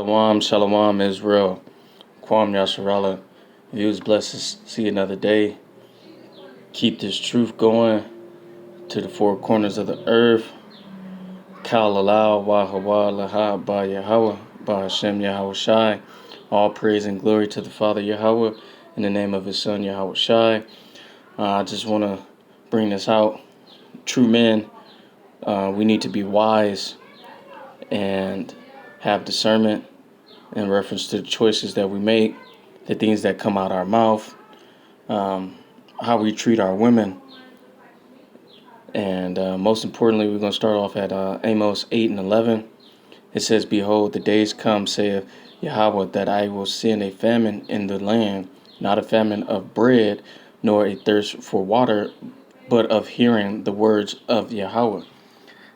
Shalom, Shalom, Israel. Kwam YAHSHARALA. If you was blessed to see another day, keep this truth going to the four corners of the earth. Kal Halal, YAHAWAH, YAHAWAH, BAHASHAM, YAHAWASHI. All praise and glory to the Father Yahweh in the name of His Son YAHWASHI. I just want to bring this out. True men, we need to be wise and have discernment in reference to the choices that we make, the things that come out our mouth, how we treat our women. And most importantly, we're going to start off at Amos 8 and 11. It says, "Behold, the days come, saith Yahweh, that I will send a famine in the land, not a famine of bread, nor a thirst for water, but of hearing the words of Yahweh."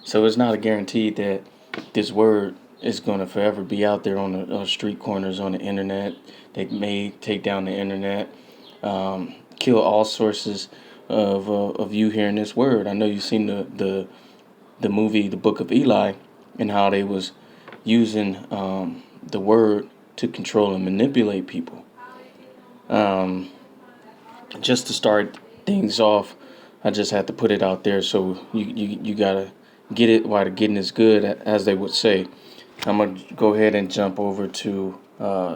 So it's not a guarantee that this word is going to forever be out there on the street corners, on the internet. They may take down the internet, kill all sources of you hearing this word. I know you've seen the movie, The Book of Eli, and how they was using the word to control and manipulate people. Just to start things off, I just had to put it out there, so you gotta get it while the getting is good, as they would say. I'm going to go ahead and jump over to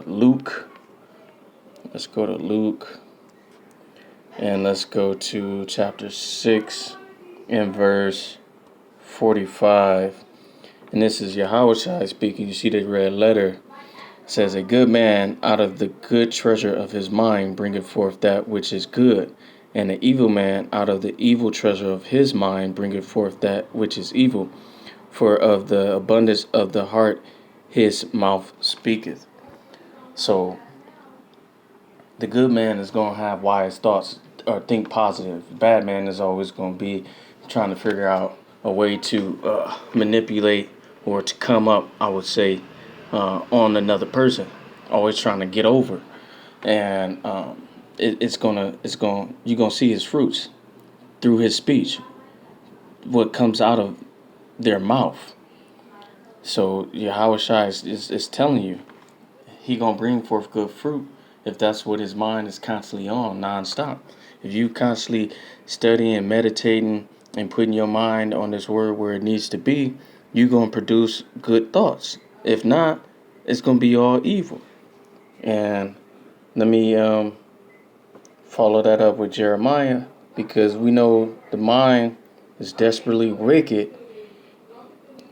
Luke. Let's go to Luke. And let's go to chapter 6 and verse 45. And this is Yahawashi speaking. You see the red letter. It says, "A good man out of the good treasure of his mind bringeth forth that which is good. And an evil man out of the evil treasure of his mind bringeth forth that which is evil. For of the abundance of the heart his mouth speaketh." So the good man is going to have wise thoughts or think positive. The bad man is always going to be trying to figure out a way to manipulate or to come up, I would say, on another person. Always trying to get over. And you're going to see his fruits through his speech. What comes out of their mouth. So Yahweh is telling you he gonna bring forth good fruit if that's what his mind is constantly on nonstop. If you constantly studying, meditating, and putting your mind on this word where it needs to be, you're gonna produce good thoughts. If not, it's gonna be all evil. And let me follow that up with Jeremiah, because we know the mind is desperately wicked,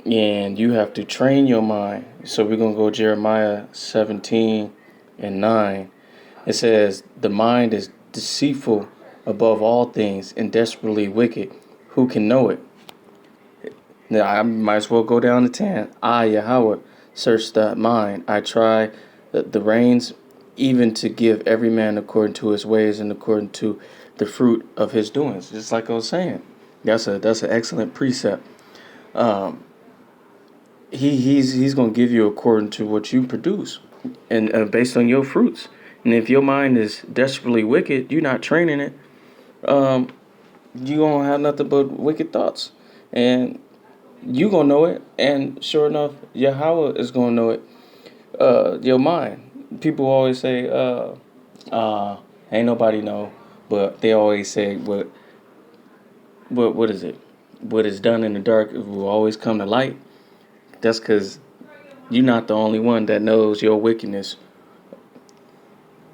and you have to train your mind. So we're going to go Jeremiah 17 and 9. It says, "The mind is deceitful above all things and desperately wicked. Who can know it?" Now I might as well go down to 10. "I, Yahweh, search the mind. I try the reins, even to give every man according to his ways and according to the fruit of his doings." Just like I was saying. That's an excellent precept. He's going to give you according to what you produce and based on your fruits. And if your mind is desperately wicked, you're not training it, you're going to have nothing but wicked thoughts. And you're going to know it. And sure enough, Yahweh is going to know it. Your mind. People always say, ain't nobody know. But they always say, what is it? What is done in the dark will always come to light. That's because you're not the only one that knows your wickedness.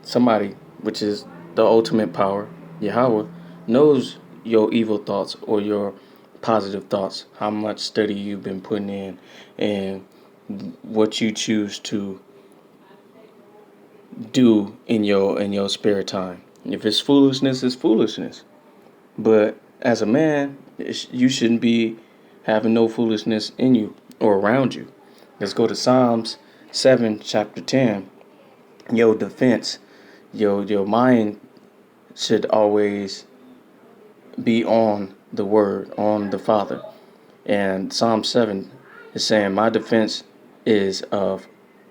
Somebody, which is the ultimate power, Yahweh, knows your evil thoughts or your positive thoughts, how much study you've been putting in, and what you choose to do in your spare time. If it's foolishness, it's foolishness. But as a man, you shouldn't be having no foolishness in you or around you. Let's go to Psalms 7, chapter 10. Your defense, your mind should always be on the word, on the Father. And Psalm 7 is saying, "My defense is of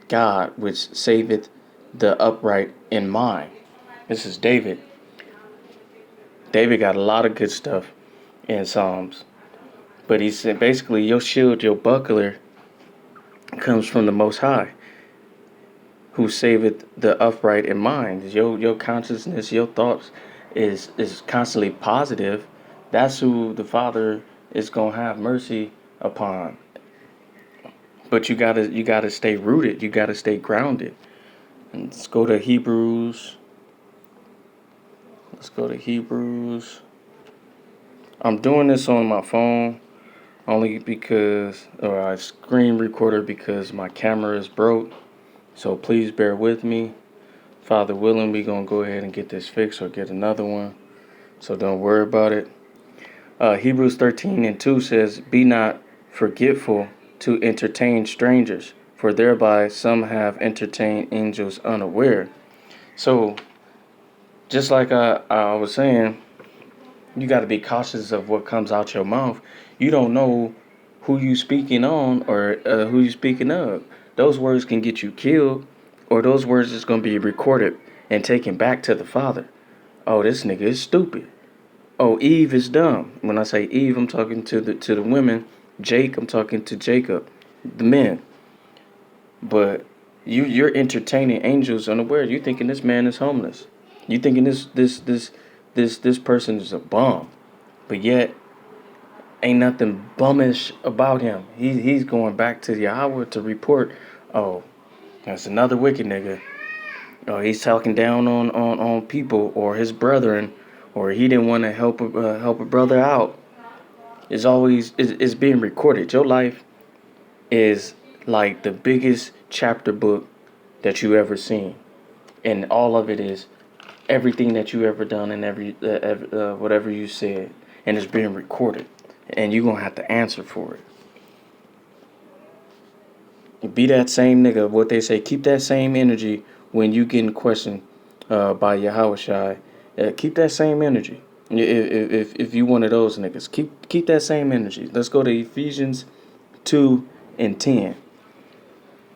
God, which saveth the upright in mind." This is David. David got a lot of good stuff in Psalms. But he said basically your shield, your buckler comes from the Most High. who saveth the upright in mind. Your consciousness, your thoughts is constantly positive. That's who the Father is gonna have mercy upon. But you gotta stay rooted. You gotta stay grounded. And let's go to Hebrews. Let's go to Hebrews. I'm doing this on my phone only because, or I screen recorder because my camera is broke. So please bear with me. Father willing, we gonna go ahead and get this fixed or get another one. So don't worry about it. Hebrews 13:2 says, "Be not forgetful to entertain strangers, for thereby some have entertained angels unaware." So, just like I was saying, you got to be cautious of what comes out your mouth. You don't know who you speaking on or who you speaking of. Those words can get you killed, or those words is going to be recorded and taken back to the Father. Oh, this nigga is stupid. Oh, Eve is dumb. When I say Eve, I'm talking to the women. Jake, I'm talking to Jacob, the men. But you're entertaining angels unaware. You thinking this man is homeless. You thinking this person is a bum. But yet ain't nothing bummish about him. He's going back to Yahweh to report. Oh, that's another wicked nigga. Oh, he's talking down on people or his brethren, or he didn't want to help a brother out. It's being recorded. Your life is like the biggest chapter book that you ever seen, and all of it is everything that you ever done and whatever you said, and it's being recorded, and you're gonna have to answer for it. Be that same nigga. What they say, keep that same energy when you getting questioned by YAHWASHI. Keep that same energy. If you one of those niggas, keep that same energy. Let's go to Ephesians 2:10.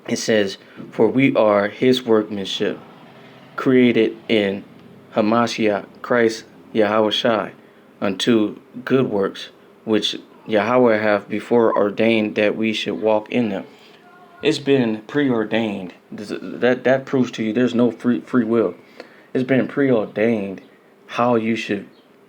It says, "For we are His workmanship, created in Hamashiach Christ Yahawashi, unto good works, which Yahweh hath before ordained that we should walk in them." It's been preordained. That proves to you there's no free will. It's been preordained how you should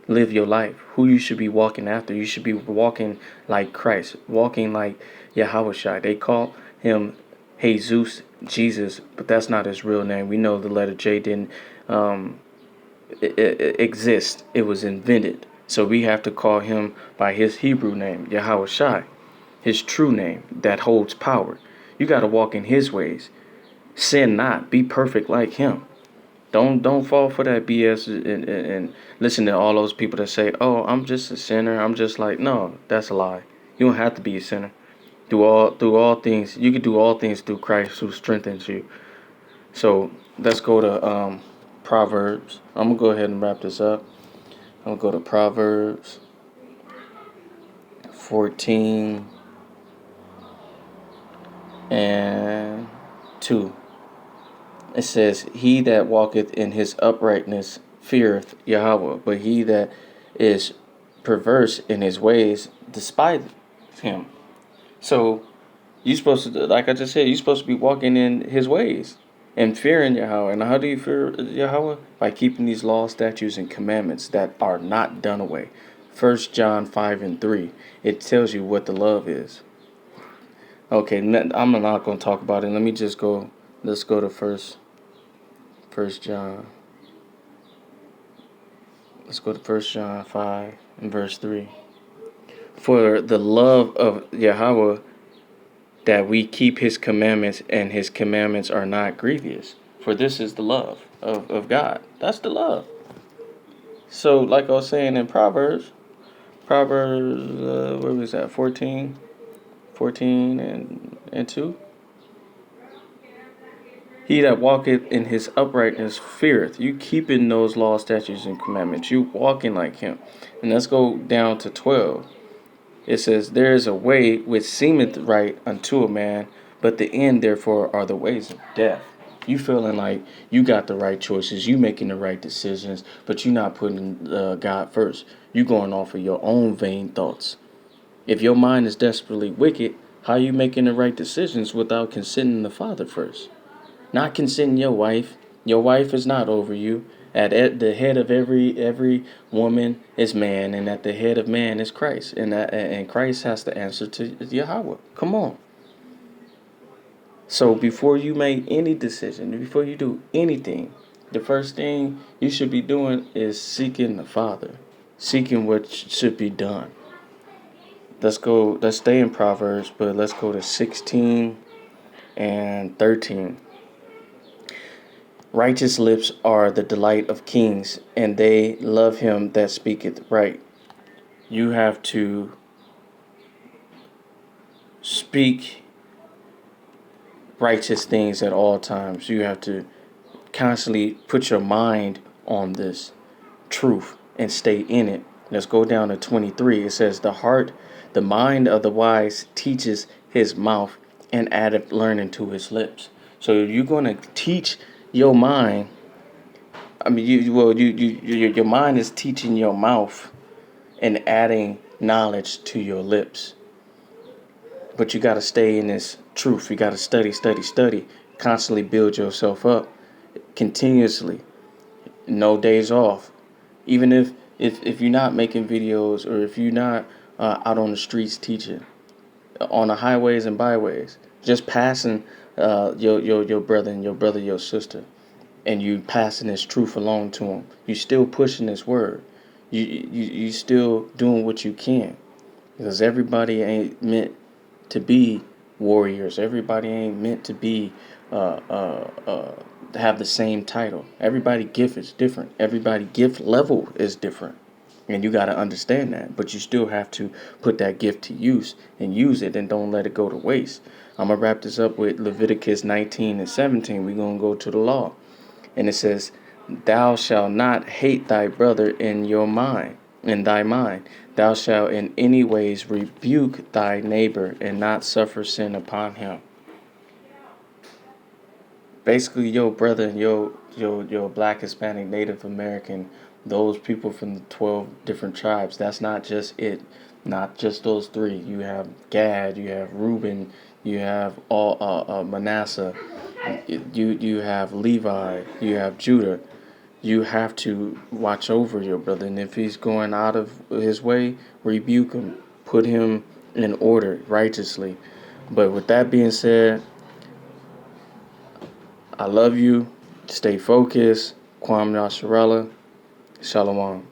live your life, who you should be walking after. You should be walking like Christ, walking like Yahawashi. They call him Jesus, Jesus, but that's not his real name. We know the letter J didn't exist. It was invented. So we have to call him by his Hebrew name, Yahawashi, his true name that holds power. You got to walk in his ways. Sin not. Be perfect like him. Don't fall for that BS and listen to all those people that say, "Oh, I'm just a sinner. I'm just like," no, that's a lie. You don't have to be a sinner. Through all things, you can do all things through Christ who strengthens you. So let's go to Proverbs. I'm gonna go ahead and wrap this up. I'm gonna go to Proverbs 14:2. It says, "He that walketh in his uprightness feareth Yahweh, but he that is perverse in his ways despiseth him." So you're supposed to, like I just said, you're supposed to be walking in his ways and fearing Yahweh. And how do you fear Yahweh? By keeping these laws, statutes, and commandments that are not done away. 1 John 5:3. It tells you what the love is. Okay, I'm not going to talk about it. Let me just go. Let's go to First John. Let's go to 1 John 5:3. "For the love of Yahweh, that we keep his commandments, and his commandments are not grievous. For this is the love of God." That's the love. So, like I was saying in Proverbs, where was that? 14 and 2. "He that walketh in his uprightness feareth." You keeping those laws, statutes, and commandments. You walking like him. And let's go down to 12. It says, "There is a way which seemeth right unto a man, but the end therefore are the ways of death." You feeling like you got the right choices, you making the right decisions, but you not putting God first. You going off of your own vain thoughts. If your mind is desperately wicked, how you making the right decisions without considering the Father first? not consenting your wife. Your wife is not over you. At the head of every woman is man, and at the head of man is Christ, and Christ has to answer to Yahweh. Come on. So before you make any decision, before you do anything, the first thing you should be doing is seeking the Father, seeking what should be done. Let's go. Let's stay in Proverbs, but let's go to 16 and 13. Righteous lips are the delight of kings, and they love him that speaketh right. You have to speak righteous things at all times. You have to constantly put your mind on this truth and stay in it. Let's go down to 23. It says, the mind of the wise teaches his mouth, and addeth learning to his lips. So if you're going to teach your mind, I mean, your mind is teaching your mouth and adding knowledge to your lips. But you got to stay in this truth. You got to study, constantly build yourself up continuously. No days off. Even if you're not making videos, or if you're not out on the streets teaching, on the highways and byways, just passing your brother and your sister, and you passing this truth along to them. You still pushing this word. You still doing what you can, because everybody ain't meant to be warriors. Everybody ain't meant to be have the same title. Everybody gift is different. Everybody gift level is different. And you got to understand that. But you still have to put that gift to use and use it, and don't let it go to waste. I'm going to wrap this up with Leviticus 19 and 17. We're going to go to the law. And it says, thou shalt not hate thy brother in thy mind. Thou shalt in any ways rebuke thy neighbor, and not suffer sin upon him. Basically, your brother and your Black, Hispanic, Native American, those people from the 12 different tribes, that's not just it. Not just those three. You have Gad, you have Reuben, you have all Manasseh, you have Levi, you have Judah. You have to watch over your brother, and if he's going out of his way, rebuke him, put him in order righteously. But with that being said, I love you. Stay focused. Kwam YAHSHARALA. Shalom.